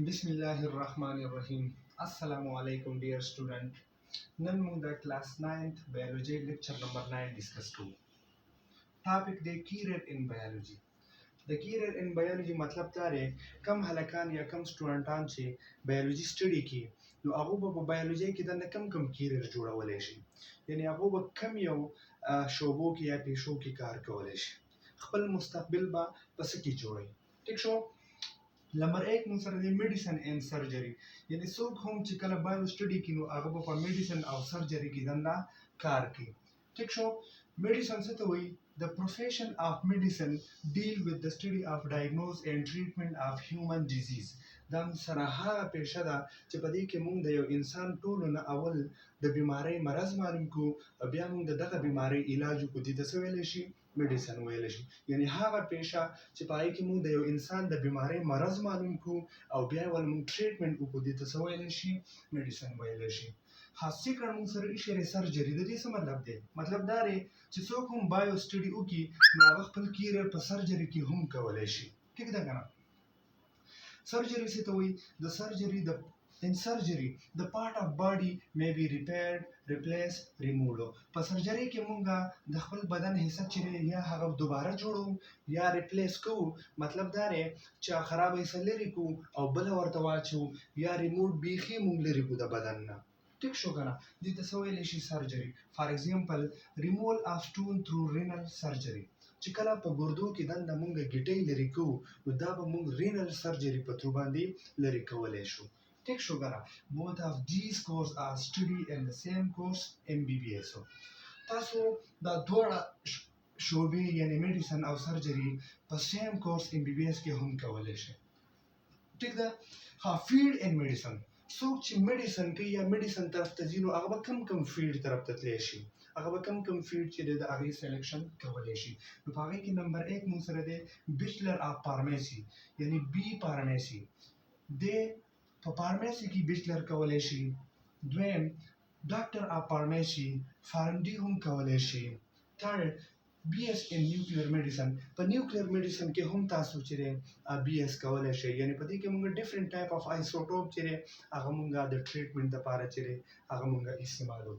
Bismillahirrahmanirrahim. Assalamu alaikum, dear student. नन मूं द class 9th biology lecture number 9 discuss to topic the career in biology. The career in biology मतलब तारे कम हलकान या कम स्टूडेंटान से biology study की नो अगुबा को biology की दंड कम career जोड़ा वाले शे यानी अगुबा कम यो शोबो की या पेशों की कार का वाले शे खपल मुस्तकबिल बा बस की जोड़ी ठीक शो नंबर एक मुसर दे मेडिसिन एंड सर्जरी यानी सोक हम चिकला बायो स्टडी की नो आगो पर मेडिसिन और सर्जरी की धंधा कार की ठीक शो मेडिसिन से तो हुई the profession of medicine deal with the study of diagnosis and treatment of human disease دم سراها پیشه ده چې په دې کې مونږ د یو انسان ټولو نه اول د بیماری مرض معلوم کو او بیا مونږ د دغه بیماری علاج کو دي د څه ویل شي میډیسن ویل شي یعنی هغه پیشه چې پای کې مونږ د یو انسان د بیماری مرض معلوم کو او بیا ول مونږ ټریټمنټ کو دي د څه ویل شي میډیسن ویل شي خاصی کړه مونږ سره اشاره سرجری د دې څه مطلب دی مطلب دا دی چې څوک هم بایو سټډي وکي نو هغه خپل کیریئر په سرجری کې هم کولای شي ٹھیک ده کنه surgery से तो वही the surgery the in surgery the part of body may be repaired replaced removed په سرجری کې مونږه د خپل بدن حصہ چې یا هغه دوباره جوړو یا ریپلیس کوو مطلب دا دی چې خراب حصہ لري کو او بل ورته واچو یا ریموټ بیخي مونږ لري کو د بدن نه ټیک شو کنه دې ته څه ویل شي سرجری فار ایگزامپل ریموول اف سټون تھرو رینل سرجری چې کله په ګردو کې دنده مونږ ګټۍ لري کوو نو دا به مونږ رینل سرجری په تھرو باندې لري کولای شو ټیک شو کنه both of these course are study in the same course MBBS تاسو دا دوه شعبې یعنی میډیسن او سرجری په سیم کورس MBBS کې هم کولای شئ ټیک ده ها فیلډ ان میډیسن څوک چې میډیسن کوي یا میډیسن طرف ته ځي نو هغه به کم فیلډ طرف ته تللی شي هغه به کم فیلډ چې د هغې سلیکشن کولی شي نو په هغې کې نمبر 1 مونږ سره دی بیچلر آف فارمیسي یعنی بي فارمیسي دی په فارمیسي کې بیچلر کولی شي دویم ډاکټر آف فارمیسي فارمډي هم کولی شي تھرډ BS in nuclear medicine په نیوکلیر میډیسن کې هم تاسو چې BS کولای شئ یعنی په دې کې موږ ډیفرنٹ ټایپ اف آیسوټوپ چې هغه موږ د ټریټمنټ لپاره چې هغه موږ استعمالو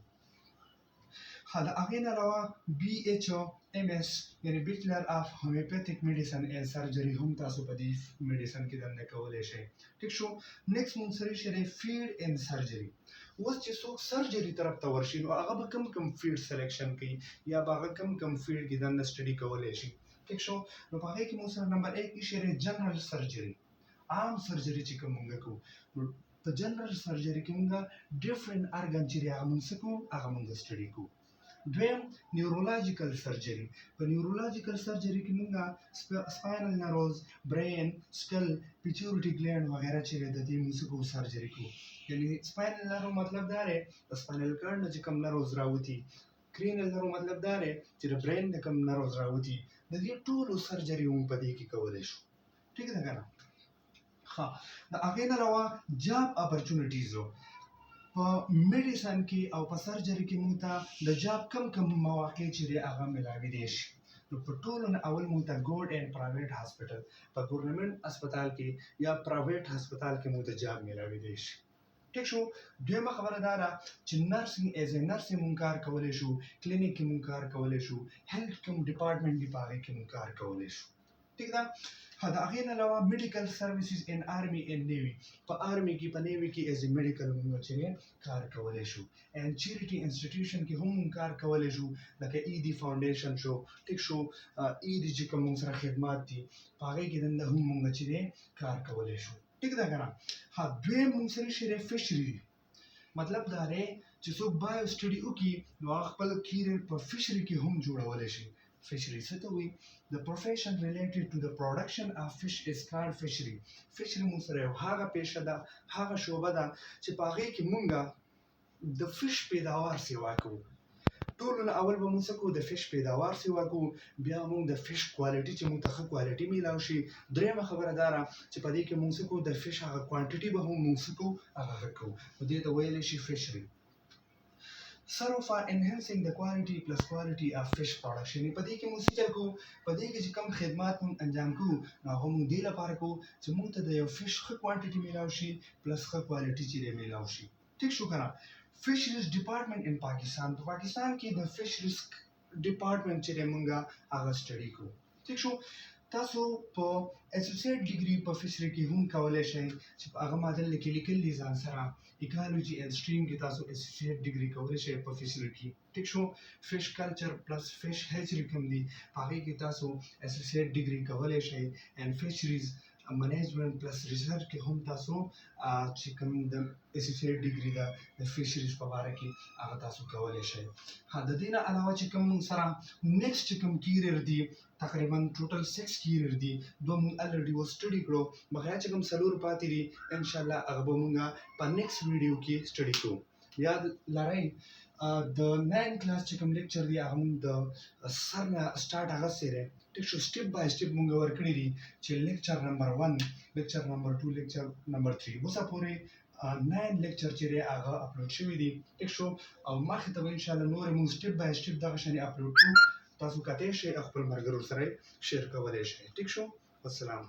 دا هغې نه علاوه BHO MS یعنی بیچلر آف هومیوپیتھک میډیسن اینڈ سرجری هم تاسو په دې میډیسن کې دنده کولی شئ ټیک شو نیکسٹ مونږ سره شری فیلډ ان سرجری اوس چې څوک سرجری طرف ته ورشي نو هغه به کم فیلډ سلیکشن کوي یا به هغه کم فیلډ کې دنده سټډي کولی شي ټیک شو نو په هغې کې مونږ سره نمبر 1 کې شری جنرال سرجری عام سرجری چې کوم مونږ کوو په جنرال سرجری کې مونږ ډیفرنٹ ارګن چې هغه مونږ کوو هغه مونږ سټډي کوو دویم نیورولوژیکل سرجری په نیورولوژیکل سرجری کې مونږ سپاینل نروز برین سکل پیچورټي ګلینډ وغیرہ چې د دې موږ کوو سرجری کوو یعنی سپاینل نرو مطلب دا دی د سپاینل کارډ نه چې کوم نروز راوځي کرینل نرو مطلب دا دی چې د برین نه کوم نروز راوځي د دې ټولو سرجری هم په دې کې کولی شو ټیک ده کنه ها د هغې نه علاوه جاب اپرچونټیز په میډیسن کې او په سرجری کې موږ ته د جاب کم مواقع چې دی هغه ملاویدلی شي نو په ټولو نه اول موږ ته ګورډ اینډ پرایویټ هاسپټل په ګورنمنټ هسپتال کې یا پرایویټ هسپتال کې موږ ته جاب ملاویدلی شي ټیک شو دویمه خبره دا ده چې نرسینګ ایز ا نرس مونږ کار کولی شو کلینیک کې مونږ کار کولی شو هیلث کوم ډپارټمنټ دی په هغې کې مونږ کار کولی شو ٹھیک ده د هغې نه علاوه میډیکل سروسز ان آرمی اینڈ نیوي په آرمی کې په نیوي کې ایز ا میډیکل مونږ چې کار کولی شو اینډ چیریټي انسټیټیوشن کې هم مونږ کار کولی شو لکه ایدي فاونډیشن شو ټیک شو ایدي چې کوم مونږ سره خدمات دي په هغې کې دنده هم مونږ چې کار کولی شو ټیک ده که نه ها دویم مونږ سره شی فشري مطلب دا دی چې څوک بایو سټډي وکړي نو هغه خپل کیریئر په فشري کې هم جوړولی شي fishery څه ته وایي the profession related to the production of fish is called fishery fishery مونږ سره یو هغه پیشه ده هغه شعبه ده چې په هغې کې مونږ د فش پیداوار سیوا کوو ټولو نه اول به مونږ څه کوو د فش پیداوار سیوا کوو بیا مونږ د فش کوالټي چې مونږ ته ښه کوالټي میلاو شي درېیمه خبره دا ده چې په دې کې مونږ څه کوو د فش هغه کوانټیټي به هم مونږ څه کوو هغه ښه کوو نو دې ته ویلی شي فشري سره فار انهانسینګ د کوالټي پلس کوالټي اف فش پروډکشن په دې کې موږ څه کوو په دې کې چې کوم خدمات موږ انجام کوو نو هغه موږ دې لپاره کوو چې موږ ته د یو فش ښه کوانټیټي میلاو شي پلس ښه کوالټي چې دی میلاو شي ټیک شو کنه فشریز ډپارټمنټ ان پاکستان په پاکستان کې د فشریز ډپارټمنټ چې دی موږ هغه سټډي کوو ټیک شو تاسو په اسوسییټ ډیګري په فشری کې هم کولای شئ چې په هغه ماډل کې لیکل دي ځان سره ایکالوجي اند سټریم کې تاسو اسوسییټ ډیګري کولای شئ په فشری کې ټیک شو فش کلچر پلس فش هچری کوم دي هغه کې تاسو اسوسییټ ډیګري کولای شئ اند فشریز منیجمنت پلس ریسرچ کې هم تاسو چې کوم د اسوسییټ ډیګري د فشریز په اړه کې هغه تاسو کولای شئ د دې نه علاوه چې کوم سره نیکسټ کوم کیریئر دی تقریبا ټوټل 6 کیریئر دي دوه مونږ الریډي و سټډي کړو بغیر چې کوم څلور پاتې دي ان شاء الله هغه به مونږ په نیکسټ ویډیو کې سټډي کوو یاد لرئ د 9 کلاس چې کوم لیکچر دی هغه مونږ د سر نه سٹارټ هغه سره ټیک شو سټپ بای سټپ مونږ ورکړی دي چې لیکچر نمبر 1 لیکچر نمبر 2 لیکچر نمبر 3 اوسه پورې 9 لیکچر چې هغه اپلوډ شوی دي ټیک شو او مخکې ته ان شاء الله نور مونږ سټپ بای سټپ دغه شان اپلوډ کوو تاسو کته شي خپل مرګرو سره شیر کولای شئ ټیک شو والسلام